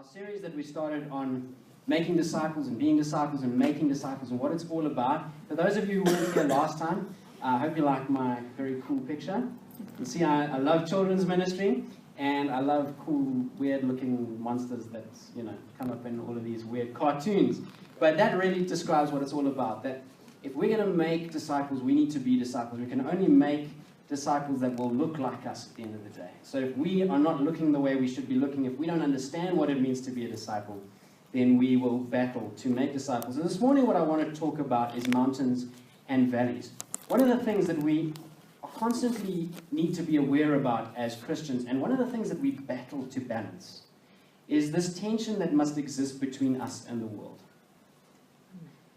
our series that we started on making disciples and being disciples and making disciples and what it's all about. For those of you who weren't here last time, I hope you like my very cool picture. You see, I love children's ministry, and I love cool, weird-looking monsters that, come up in all of these weird cartoons. But that really describes what it's all about, that if we're going to make disciples, we need to be disciples. We can only make disciples that will look like us at the end of the day. So if we are not looking the way we should be looking, if we don't understand what it means to be a disciple, then we will battle to make disciples. And this morning what I want to talk about is mountains and valleys. One of the things that we constantly need to be aware about as Christians, and one of the things that we battle to balance, is this tension that must exist between us and the world.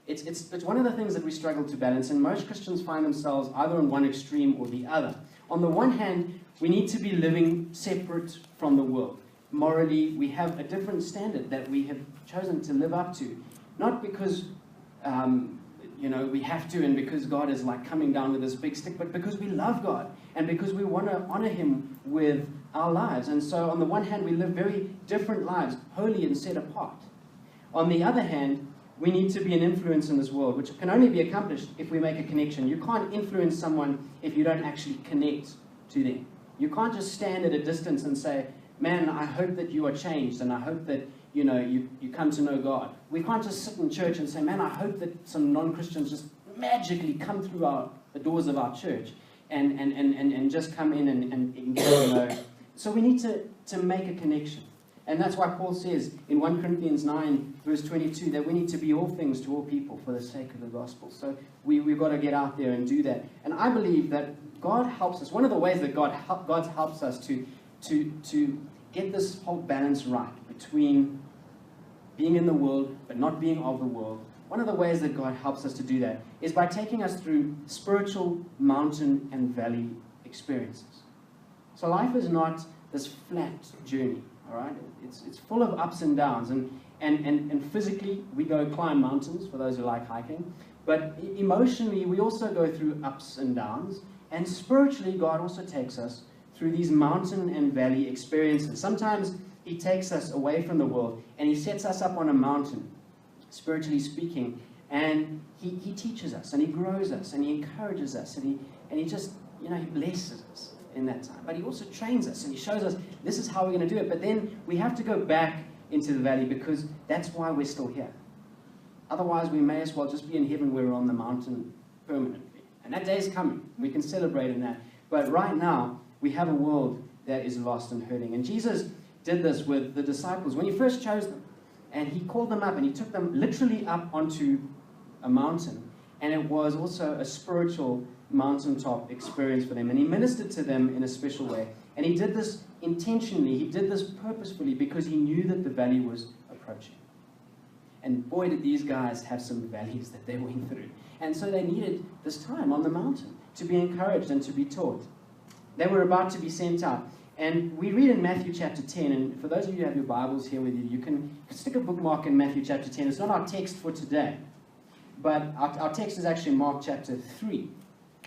It's one of the things that we struggle to balance, and most Christians find themselves either on one extreme or the other. On the one hand, we need to be living separate from the world. Morally, we have a different standard that we have chosen to live up to, not because we have to and because God is like coming down with this big stick, but because we love God and because we want to honor Him with our lives. And so on the one hand, we live very different lives, holy and set apart. On the other hand, we need to be an influence in this world, which can only be accomplished if we make a connection. You can't influence someone if you don't actually connect to them. You can't just stand at a distance and say, man, I hope that you are changed, and I hope that you come to know God. We can't just sit in church and say, man, I hope that some non-Christians just magically come through the doors of our church and just come in and So we need to make a connection. And that's why Paul says in 1 Corinthians 9, verse 22, that we need to be all things to all people for the sake of the gospel. So we've got to get out there and do that. And I believe that God helps us. One of the ways that God helps us to get this whole balance right between being in the world but not being of the world, one of the ways that God helps us to do that is by taking us through spiritual mountain and valley experiences. So life is not this flat journey. All right, it's full of ups and downs, and physically we go climb mountains for those who like hiking, but emotionally we also go through ups and downs, and spiritually God also takes us through these mountain and valley experiences. Sometimes He takes us away from the world and He sets us up on a mountain, spiritually speaking, and He teaches us and He grows us and He encourages us and He just He blesses us in that time. But He also trains us and He shows us this is how we're going to do it. But then we have to go back into the valley because that's why we're still here. Otherwise, we may as well just be in heaven where we're on the mountain permanently. And that day is coming. We can celebrate in that. But right now, we have a world that is lost and hurting. And Jesus did this with the disciples when He first chose them. And He called them up and He took them literally up onto a mountain. And it was also a spiritual mountaintop experience for them, and He ministered to them in a special way, and He did this intentionally, He did this purposefully because He knew that the valley was approaching. And boy, did these guys have some valleys that they went through, and so they needed this time on the mountain to be encouraged and to be taught. They were about to be sent out, and we read in Matthew chapter 10, and for those of you who have your Bibles here with you, you can stick a bookmark in Matthew chapter 10. It's not our text for today, but our text is actually Mark chapter 3,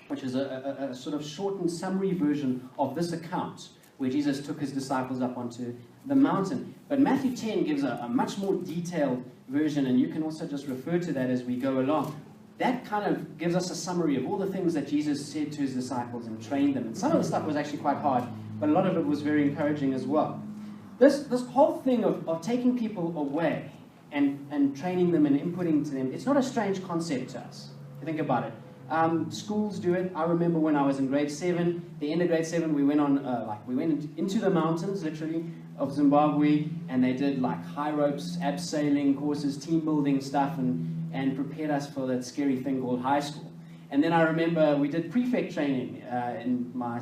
which is a sort of shortened summary version of this account where Jesus took His disciples up onto the mountain. But Matthew 10 gives a much more detailed version, and you can also just refer to that as we go along. That kind of gives us a summary of all the things that Jesus said to His disciples and trained them. And some of the stuff was actually quite hard, but a lot of it was very encouraging as well. This whole thing of taking people away and training them and inputting to them, it's not a strange concept to us. Think about it. Schools do it. I remember when I was in grade 7, the end of grade 7, we went on, we went into the mountains, literally, of Zimbabwe, and they did like high ropes, abseiling courses, team building stuff, and prepared us for that scary thing called high school. And then I remember we did prefect training in my,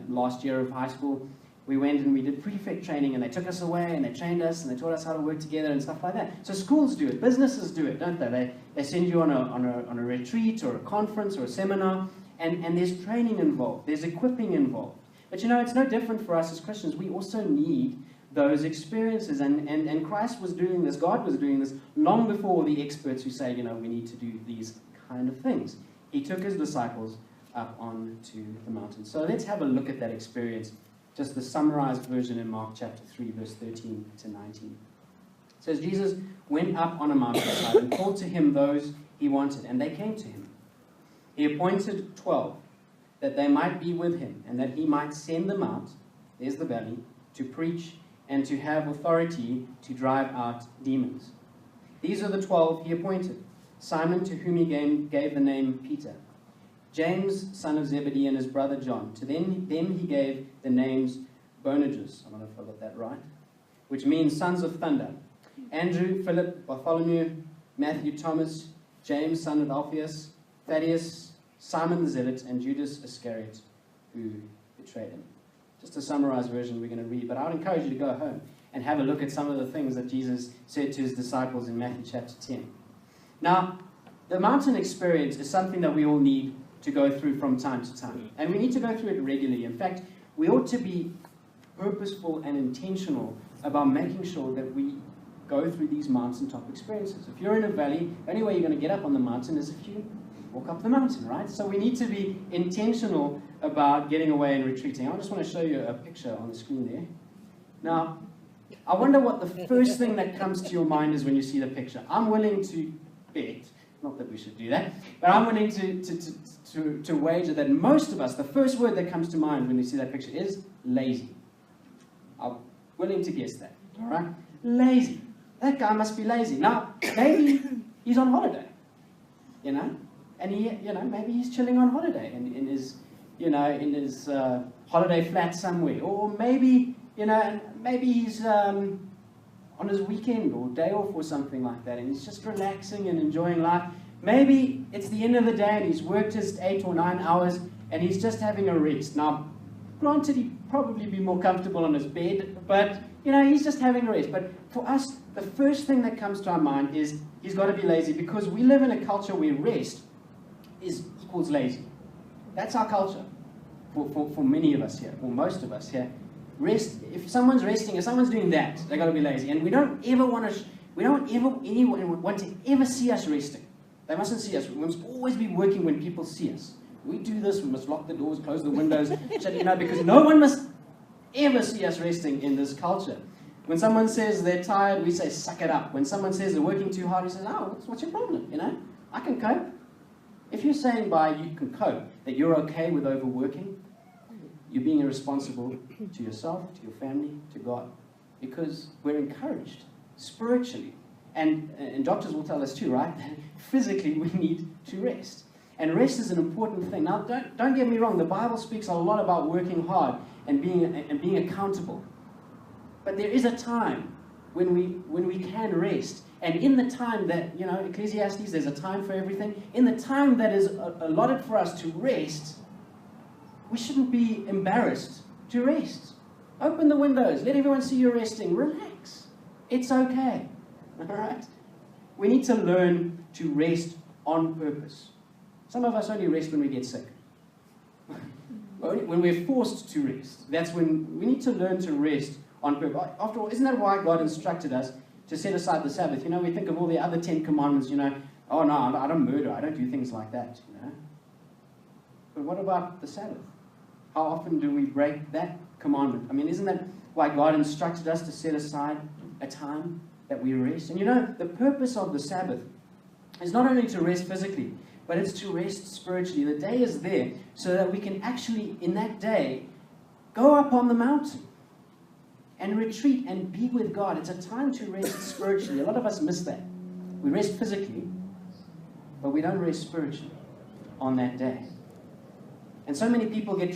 last year of high school. We went and we did prefect training, and they took us away and they trained us and they taught us how to work together and stuff like that. So schools do it, businesses do it, don't they? They send you on a retreat or a conference or a seminar, and there's training involved, there's equipping involved. But it's no different for us as Christians. We also need those experiences, and Christ was doing this, God was doing this long before the experts who say, we need to do these kind of things. He took His disciples up onto the mountain. So let's have a look at that experience. Just the summarized version in Mark chapter 3, verse 13 to 19. says Jesus went up on a mountainside and called to him those he wanted, and they came to him. He appointed 12, that they might be with him, and that he might send them out, there's the belly, to preach and to have authority to drive out demons. These are the 12 he appointed: Simon, to whom he gave the name Peter, James, son of Zebedee, and his brother John. To them he gave the names Boanerges, I don't know if I got that right, which means sons of thunder. Andrew, Philip, Bartholomew, Matthew, Thomas, James, son of Alphaeus, Thaddeus, Simon the Zealot, and Judas Iscariot, who betrayed him. Just a summarized version we're going to read, but I would encourage you to go home and have a look at some of the things that Jesus said to his disciples in Matthew chapter 10. Now, the mountain experience is something that we all need to go through from time to time, and we need to go through it regularly. In fact, we ought to be purposeful and intentional about making sure that we go through these mountaintop experiences. If you're in a valley, the only way you're going to get up on the mountain is if you walk up the mountain, right? So we need to be intentional about getting away and retreating. I just want to show you a picture on the screen there. Now, I wonder what the first thing that comes to your mind is when you see the picture. I'm willing to bet, not that we should do that, but I'm willing to wager that most of us, the first word that comes to mind when you see that picture is lazy. I'm willing to guess that, all right? Lazy. That guy must be lazy. Now, maybe he's on holiday, and maybe he's chilling on holiday in his holiday flat somewhere, or maybe he's on his weekend or day off or something like that, and he's just relaxing and enjoying life. Maybe it's the end of the day and he's worked his 8 or 9 hours and he's just having a rest. Now, granted, he'd probably be more comfortable on his bed, but he's just having a rest. But for us, the first thing that comes to our mind is he's got to be lazy, because we live in a culture where rest is equals lazy. That's our culture for many of us here, or most of us here. Rest, if someone's resting, if someone's doing that, they've got to be lazy. And we don't ever want anyone want to ever see us resting. They mustn't see us. We must always be working when people see us. We do this, we must lock the doors, close the windows, because no one must ever see us resting in this culture. When someone says they're tired, we say, suck it up. When someone says they're working too hard, we say, oh, what's your problem? I can cope. If you're saying by you can cope that you're okay with overworking, you're being irresponsible to yourself, to your family, to God. Because we're encouraged spiritually. And doctors will tell us too, right? Physically, we need to rest. And rest is an important thing. Now, don't get me wrong. The Bible speaks a lot about working hard and being accountable. But there is a time when we can rest. And in the time that, Ecclesiastes, there's a time for everything. In the time that is allotted for us to rest, we shouldn't be embarrassed to rest. Open the windows. Let everyone see you resting. Relax. It's okay. All right? We need to learn to rest on purpose. Some of us only rest when we get sick. When we're forced to rest. That's when we need to learn to rest on purpose. After all, isn't that why God instructed us to set aside the Sabbath? We think of all the other 10 commandments, oh no, I don't murder, I don't do things like that, But what about the Sabbath? How often do we break that commandment? Isn't that why God instructed us to set aside a time that we rest? And the purpose of the Sabbath is not only to rest physically, but it's to rest spiritually. The day is there so that we can actually, in that day, go up on the mountain and retreat and be with God. It's a time to rest spiritually. A lot of us miss that. We rest physically, but we don't rest spiritually on that day. And so many people get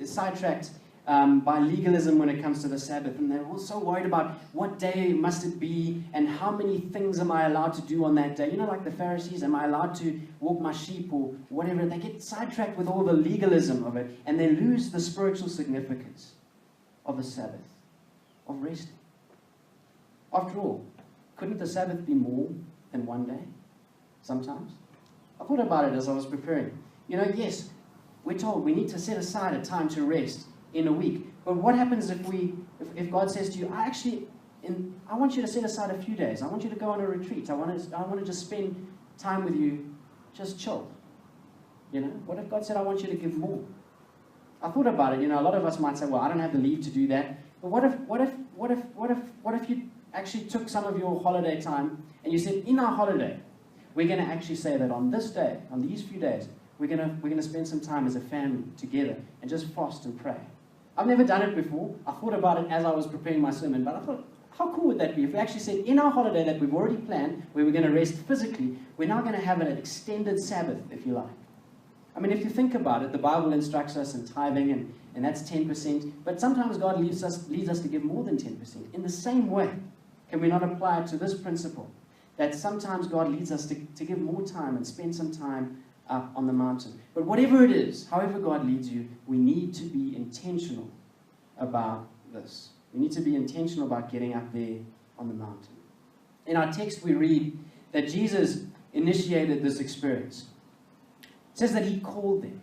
sidetracked by legalism when it comes to the Sabbath, and they're all so worried about what day must it be and how many things am I allowed to do on that day. Like the Pharisees, am I allowed to walk my sheep or whatever? They get sidetracked with all the legalism of it, and they lose the spiritual significance of the Sabbath, of resting. After all, couldn't the Sabbath be more than one day sometimes? I thought about it as I was preparing. Yes, we're told we need to set aside a time to rest in a week. But what happens if God says to you, I want you to set aside a few days. I want you to go on a retreat. I want to just spend time with you, just chill. What if God said, I want you to give more? I thought about it. A lot of us might say, well, I don't have the leave to do that. But what if actually took some of your holiday time and you said, in our holiday, we're going to actually say that on this day, on these few days, we're going to spend some time as a family together and just fast and pray. I've never done it before. I thought about it as I was preparing my sermon, but I thought, how cool would that be if we actually said in our holiday that we've already planned, where we're going to rest physically, we're now going to have an extended Sabbath, if you like. I mean, if you think about it, the Bible instructs us in tithing, and that's 10%, but sometimes God leads us to give more than 10%. In the same way, can we not apply it to this principle? That sometimes God leads us to give more time and spend some time up on the mountain. But whatever it is, however God leads you, we need to be intentional about this. We need to be intentional about getting up there on the mountain. In our text we read that Jesus initiated this experience. It says that he called them.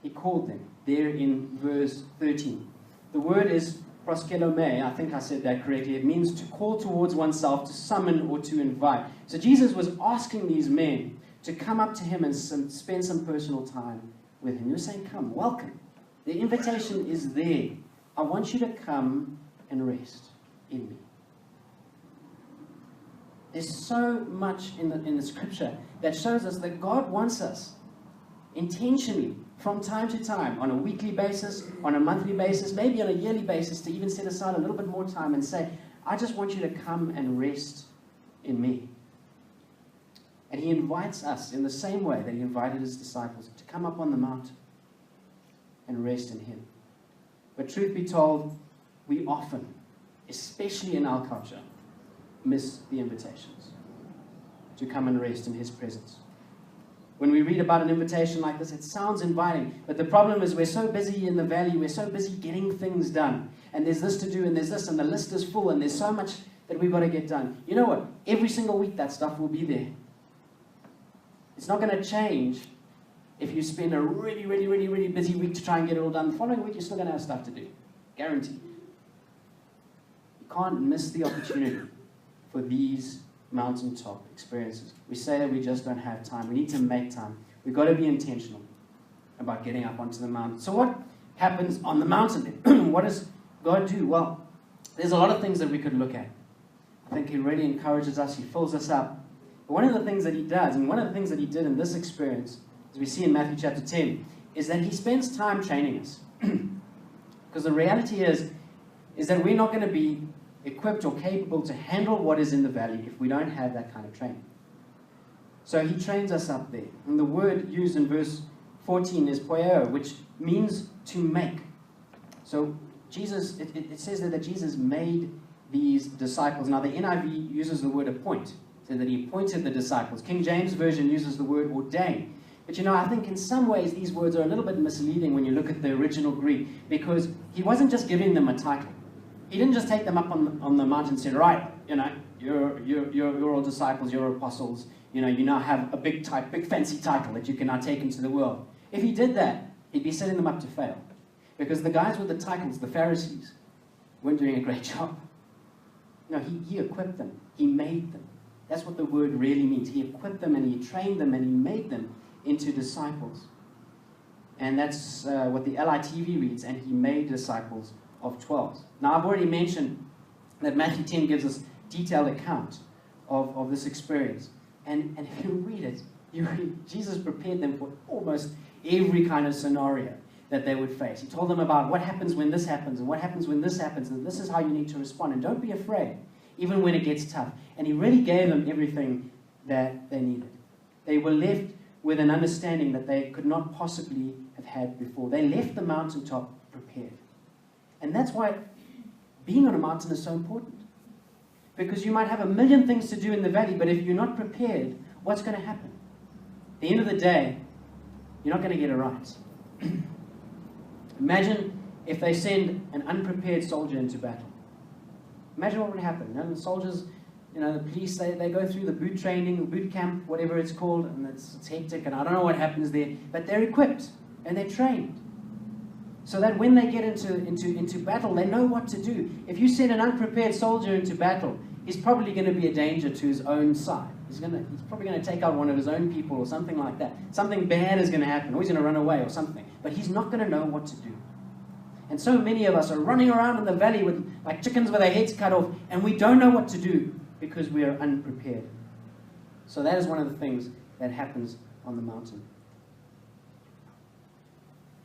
He called them there in verse 13. The word is proskelome. I think I said that correctly. It means to call towards oneself, to summon or to invite. So Jesus was asking these men to come up to him and spend some personal time with him. He was saying, come, welcome. The invitation is there. I want you to come and rest in me. There's so much in the scripture that shows us that God wants us intentionally, from time to time, on a weekly basis, on a monthly basis, maybe on a yearly basis, to even set aside a little bit more time and say, I just want you to come and rest in me. And he invites us in the same way that he invited his disciples to come up on the mountain and rest in him. But truth be told, we often, especially in our culture, miss the invitations to come and rest in his presence. When we read about an invitation like this, it sounds inviting, but the problem is we're so busy in the valley, we're so busy getting things done, and there's this to do, and there's this, and the list is full, and there's so much that we've got to get done. You know what? Every single week that stuff will be there. It's not going to change if you spend a really, really, really, really busy week to try and get it all done. The following week, you're still going to have stuff to do. Guaranteed. You can't miss the opportunity for these mountaintop experiences. We say that we just don't have time. We need to make time. We've got to be intentional about getting up onto the mountain. So what happens on the mountain then? What does God do? Well, there's a lot of things that we could look at. I think he really encourages us. He fills us up. But one of the things that he does, and one of the things that he did in this experience, as we see in Matthew chapter 10, is that he spends time training us. Because the reality is that we're not going to be equipped or capable to handle what is in the valley if we don't have that kind of training. So he trains us up there. And the word used in verse 14 is poieo, which means to make. So Jesus, it says that Jesus made these disciples. Now the NIV uses the word appoint. So that he appointed the disciples. King James Version uses the word ordain. But you know, I think in some ways these words are a little bit misleading when you look at the original Greek, because he wasn't just giving them a title. He didn't just take them up on the mountain and say, right, you know, you're all disciples, you're apostles, you know, you now have a big fancy title that you can now take into the world. If he did that, he'd be setting them up to fail. Because the guys with the titles, the Pharisees, weren't doing a great job. No, he equipped them. He made them. That's what the word really means. He equipped them and he trained them and he made them into disciples. And that's what the LITV reads, and he made disciples of 12. Now, I've already mentioned that Matthew 10 gives us detailed account of this experience. And if you read it, Jesus prepared them for almost every kind of scenario that they would face. He told them about what happens when this happens, and what happens when this happens, and this is how you need to respond. And don't be afraid, even when it gets tough. And he really gave them everything that they needed. They were left with an understanding that they could not possibly have had before. They left the mountaintop prepared. And that's why being on a mountain is so important. Because you might have a million things to do in the valley, but if you're not prepared, what's going to happen? At the end of the day, you're not going to get it right. Imagine if they send an unprepared soldier into battle. Imagine what would happen. You know, the soldiers, you know, the police, they go through the boot training, the boot camp, whatever it's called, and it's hectic, and I don't know what happens there, but they're equipped and they're trained. So that when they get into battle, they know what to do. If you send an unprepared soldier into battle, he's probably going to be a danger to his own side. He's probably going to take out one of his own people or something like that. Something bad is going to happen, or he's going to run away or something. But he's not going to know what to do. And so many of us are running around in the valley like chickens with their heads cut off, and we don't know what to do because we are unprepared. So that is one of the things that happens on the mountain.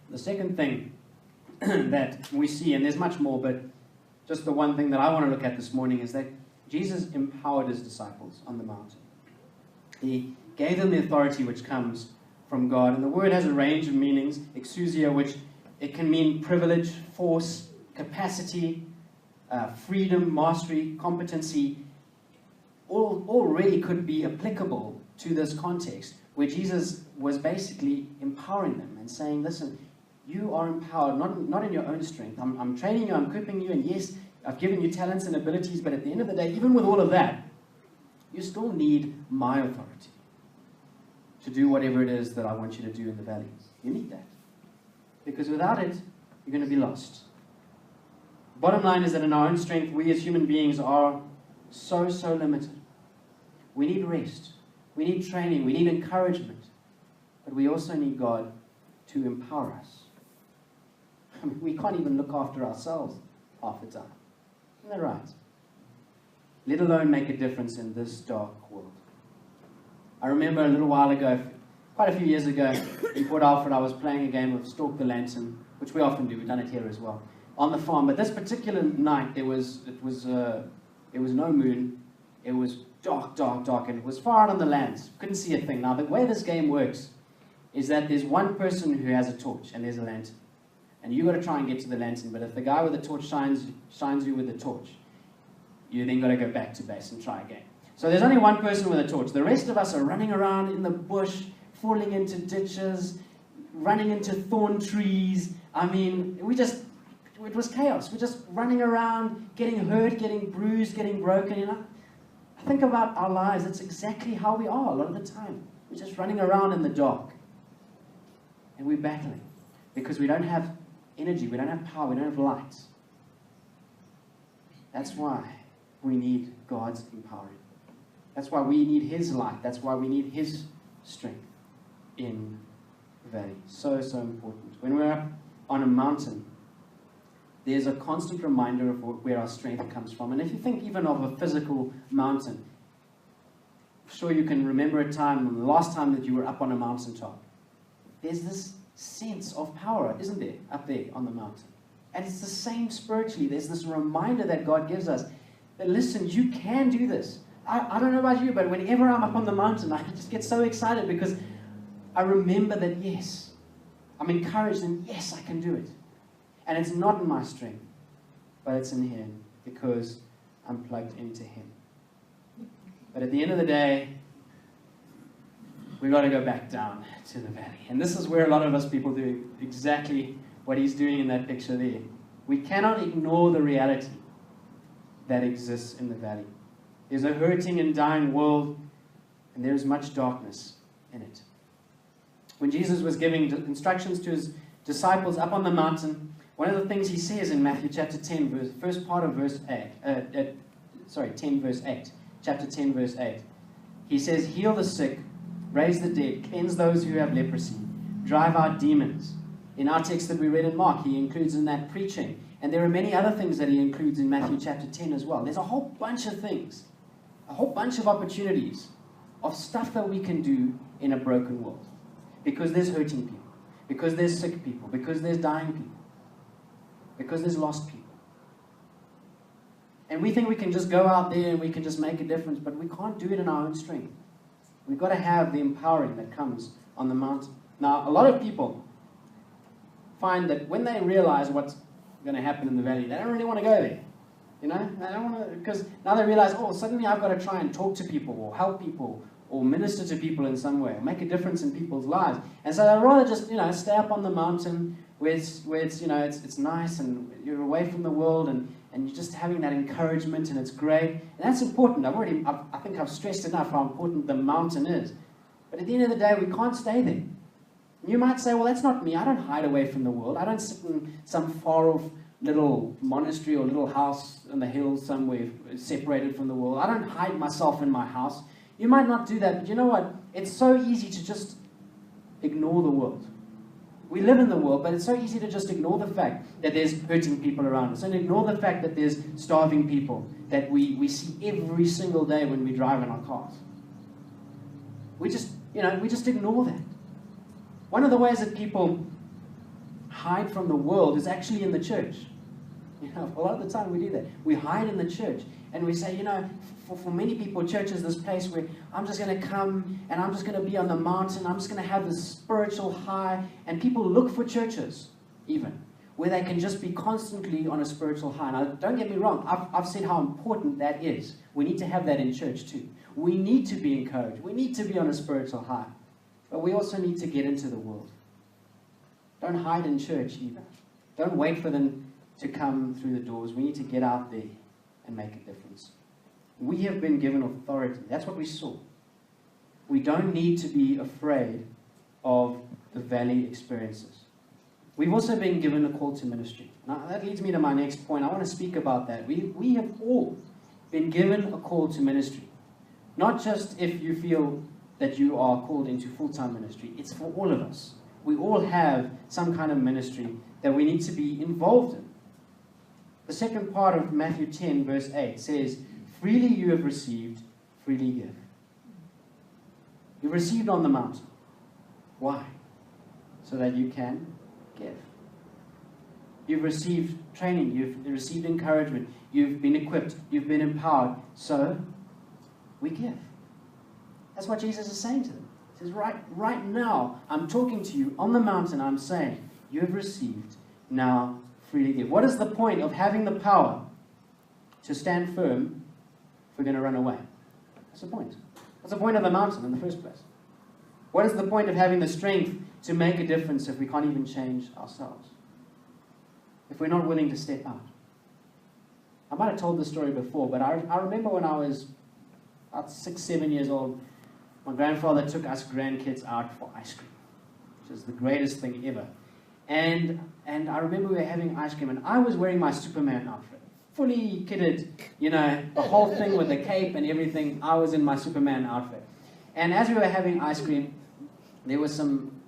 The second thing that we see, and there's much more, but just the one thing that I want to look at this morning is that Jesus empowered his disciples on the mountain. He gave them the authority which comes from God. And the word has a range of meanings. Exousia, which it can mean privilege, force, capacity, freedom, mastery, competency. All really could be applicable to this context where Jesus was basically empowering them and saying, listen, you are empowered, not in your own strength. I'm training you, I'm equipping you, and yes, I've given you talents and abilities, but at the end of the day, even with all of that, you still need my authority to do whatever it is that I want you to do in the valley. You need that. Because without it, you're going to be lost. Bottom line is that in our own strength, we as human beings are so limited. We need rest. We need training. We need encouragement. But we also need God to empower us. I mean, we can't even look after ourselves half the time. Isn't that right? Let alone make a difference in this dark world. I remember a little while ago, quite a few years ago, in Port Alfred, I was playing a game of Stalk the Lantern, which we often do. We've done it here as well, on the farm. But this particular night, it was no moon. It was dark, and it was far out on the lands. Couldn't see a thing. Now, the way this game works is that there's one person who has a torch, and there's a lantern. And you've got to try and get to the lantern, but if the guy with the torch shines you with the torch, you then got to go back to base and try again. So there's only one person with a torch. The rest of us are running around in the bush, falling into ditches, running into thorn trees. I mean, it was chaos. We're just running around, getting hurt, getting bruised, getting broken, you know. I think about our lives. That's exactly how we are a lot of the time. We're just running around in the dark. And we're battling because we don't have energy, we don't have power, we don't have light. That's why we need God's empowering. That's why we need His light. That's why we need His strength in the valley. So important. When we're up on a mountain, there's a constant reminder of where our strength comes from. And if you think even of a physical mountain, I'm sure you can remember a time, the last time that you were up on a mountaintop. There's this sense of power, isn't there, up there on the mountain? And it's the same spiritually. There's this reminder that God gives us that, listen, you can do this. I don't know about you, but whenever I'm up on the mountain, I just get so excited because I remember that, yes, I'm encouraged and yes, I can do it. And it's not in my strength, but it's in Him because I'm plugged into Him. But at the end of the day, we've got to go back down to the valley. And this is where a lot of us people do exactly what he's doing in that picture there. We cannot ignore the reality that exists in the valley. There's a hurting and dying world, and there is much darkness in it. When Jesus was giving instructions to his disciples up on the mountain, one of the things he says in Matthew chapter 10, first part of verse 8, 10 verse 8, chapter 10 verse 8, he says, heal the sick, raise the dead, cleanse those who have leprosy, drive out demons. In our text that we read in Mark, he includes in that preaching. And there are many other things that he includes in Matthew chapter 10 as well. There's a whole bunch of things, a whole bunch of opportunities of stuff that we can do in a broken world. Because there's hurting people, because there's sick people, because there's dying people, because there's lost people. And we think we can just go out there and we can just make a difference, but we can't do it in our own strength. We've got to have the empowering that comes on the mountain. Now, a lot of people find that when they realize what's going to happen in the valley, they don't really want to go there. You know, they don't want to, because now they realize, oh, suddenly I've got to try and talk to people or help people or minister to people in some way or make a difference in people's lives. And so they'd rather just, stay up on the mountain where it's nice and you're away from the world and you're just having that encouragement and it's great. And that's important. I think I've stressed enough how important the mountain is. But at the end of the day, we can't stay there. You might say, well, that's not me. I don't hide away from the world. I don't sit in some far-off little monastery or little house in the hills somewhere separated from the world. I don't hide myself in my house. You might not do that, but you know what? It's so easy to just ignore the world. We live in the world, but it's so easy to just ignore the fact that there's hurting people around us, and ignore the fact that there's starving people that we see every single day when we drive in our cars. We just ignore that. One of the ways that people hide from the world is actually in the church. A lot of the time we do that. We hide in the church, and we say, for many people, church is this place where I'm just going to come and I'm just going to be on the mountain. I'm just going to have this spiritual high. And people look for churches, even, where they can just be constantly on a spiritual high. Now, don't get me wrong. I've said how important that is. We need to have that in church too. We need to be encouraged. We need to be on a spiritual high. But we also need to get into the world. Don't hide in church either. Don't wait for them to come through the doors. We need to get out there and make a difference. We have been given authority. That's what we saw. We don't need to be afraid of the valley experiences. We've also been given a call to ministry. Now, that leads me to my next point. I want to speak about that. We have all been given a call to ministry. Not just if you feel that you are called into full-time ministry. It's for all of us. We all have some kind of ministry that we need to be involved in. The second part of Matthew 10, verse 8 says, freely you have received, freely give. You've received on the mountain. Why? So that you can give. You've received training. You've received encouragement. You've been equipped. You've been empowered. So we give. That's what Jesus is saying to them. He says, right now, I'm talking to you on the mountain. I'm saying, you have received, now freely give. What is the point of having the power to stand firm if we're going to run away? What's the point? What's the point of the mountain in the first place? What is the point of having the strength to make a difference if we can't even change ourselves? If we're not willing to step out? I might have told this story before, but I remember when I was about 6, 7 years old, my grandfather took us grandkids out for ice cream, which is the greatest thing ever. And I remember we were having ice cream, and I was wearing my Superman outfit, fully kitted, the whole thing with the cape and everything. I was in my Superman outfit. And as we were having ice cream, there were some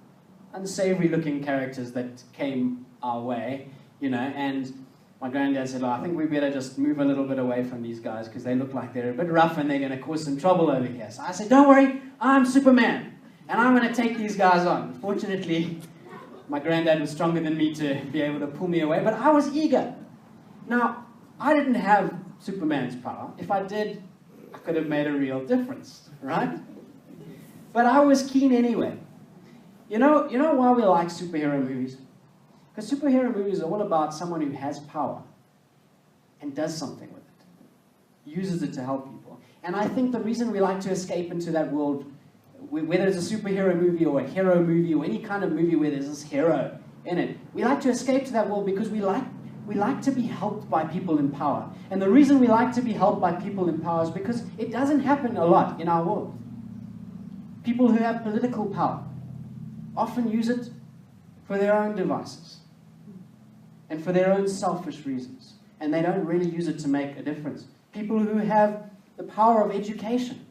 unsavory-looking characters that came our way, and my granddad said, I think we better just move a little bit away from these guys because they look like they're a bit rough and they're going to cause some trouble over here. So I said, don't worry, I'm Superman, and I'm going to take these guys on. Fortunately, my granddad was stronger than me to be able to pull me away, but I was eager. Now, I didn't have Superman's power. If I did, I could have made a real difference, right? But I was keen anyway. You know why we like superhero movies? Because superhero movies are all about someone who has power and does something with it, uses it to help people. And I think the reason we like to escape into that world, whether it's a superhero movie or a hero movie or any kind of movie where there's this hero in it, we like to escape to that world because we like to be helped by people in power. And the reason we like to be helped by people in power is because it doesn't happen a lot in our world. People who have political power often use it for their own devices and for their own selfish reasons. And they don't really use it to make a difference. People who have the power of education,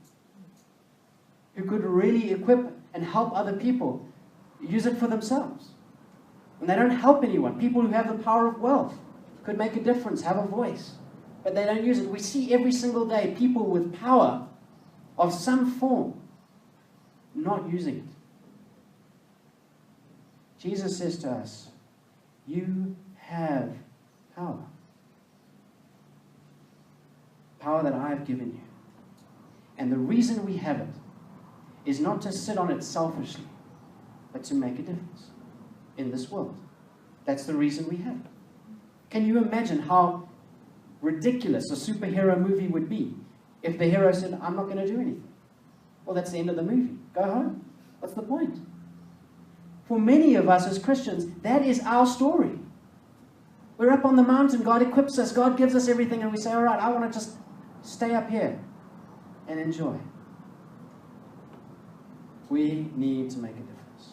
who could really equip and help other people, use it for themselves. And they don't help anyone. People who have the power of wealth could make a difference, have a voice, but they don't use it. We see every single day people with power of some form not using it. Jesus says to us, you have power. Power that I have given you. And the reason we have it is not to sit on it selfishly, but to make a difference in this world. That's the reason we have it. Can you imagine how ridiculous a superhero movie would be if the hero said, I'm not going to do anything? Well, that's the end of the movie. Go home. What's the point? For many of us as Christians, that is our story. We're up on the mountain, God equips us, God gives us everything, and we say, all right, I want to just stay up here and enjoy. We need to make a difference.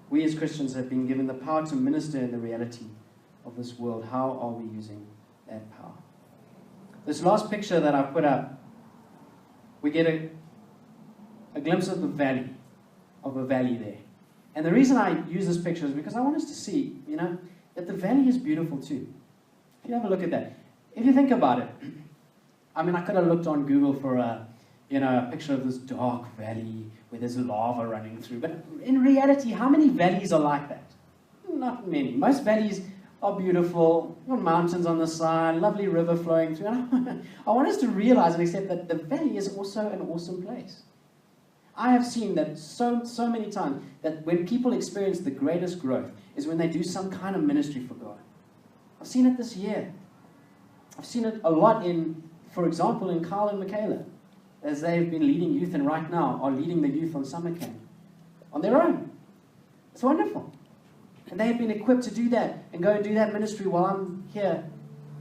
We as Christians have been given the power to minister in the reality of this world. How are we using that power? This last picture that I've put up, we get a glimpse of the valley, of a valley there. And the reason I use this picture is because I want us to see, that the valley is beautiful too. If you have a look at that. If you think about it, I could have looked on Google for a picture of this dark valley where there's lava running through. But in reality, how many valleys are like that? Not many. Most valleys are beautiful, mountains on the side, lovely river flowing through. And I want us to realize and accept that the valley is also an awesome place. I have seen that so many times that when people experience the greatest growth is when they do some kind of ministry for God. I've seen it this year. I've seen it a lot for example, in Carl and Michaela, as they've been leading youth and right now are leading the youth on summer camp on their own. It's wonderful. And they have been equipped to do that and go and do that ministry while I'm here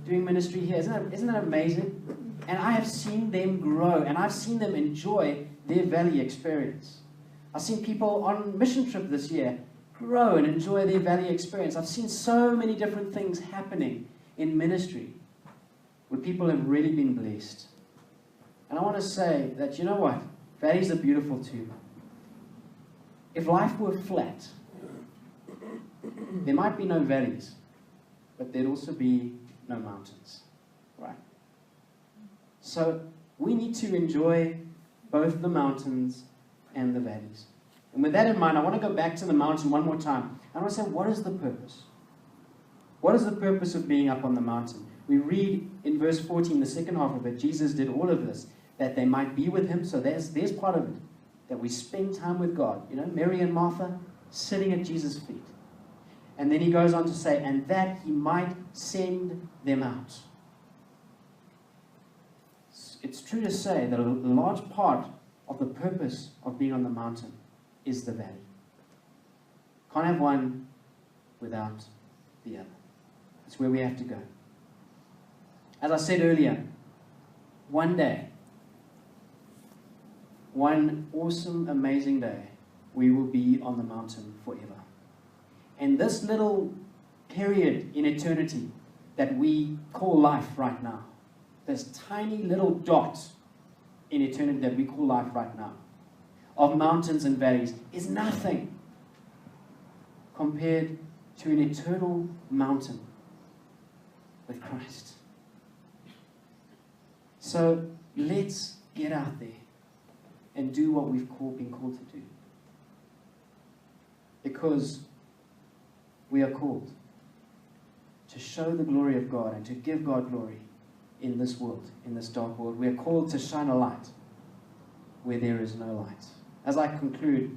doing ministry here. Isn't that amazing? And I have seen them grow and I've seen them enjoy their valley experience. I've seen people on mission trip this year grow and enjoy their valley experience. I've seen so many different things happening in ministry where people have really been blessed. And I want to say that, you know what? Valleys are beautiful too. If life were flat, there might be no valleys, but there'd also be no mountains, right? So we need to enjoy both the mountains and the valleys. And with that in mind, I want to go back to the mountain one more time. I want to say, what is the purpose? What is the purpose of being up on the mountain? We read in verse 14, the second half of it, Jesus did all of this, that they might be with him. So there's part of it, that we spend time with God. Mary and Martha sitting at Jesus' feet. And then he goes on to say, and that he might send them out. It's true to say that a large part of the purpose of being on the mountain is the valley. Can't have one without the other. It's where we have to go. As I said earlier, one day, one awesome, amazing day, we will be on the mountain forever. And this little period in eternity that we call life right now, this tiny little dot in eternity that we call life right now, of mountains and valleys, is nothing compared to an eternal mountain with Christ. So let's get out there and do what we've been called to do. Because we are called to show the glory of God and to give God glory in this world, in this dark world. We are called to shine a light where there is no light. As I conclude,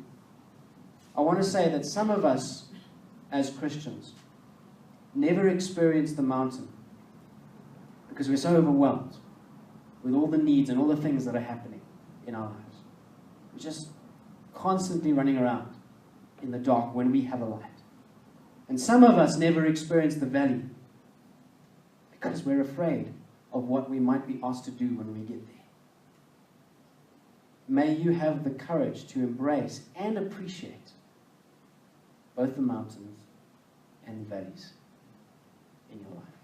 I want to say that some of us as Christians never experience the mountain because we're so overwhelmed with all the needs and all the things that are happening in our lives. We're just constantly running around in the dark when we have a light. And some of us never experience the valley because we're afraid of what we might be asked to do when we get there. May you have the courage to embrace and appreciate both the mountains and the valleys in your life.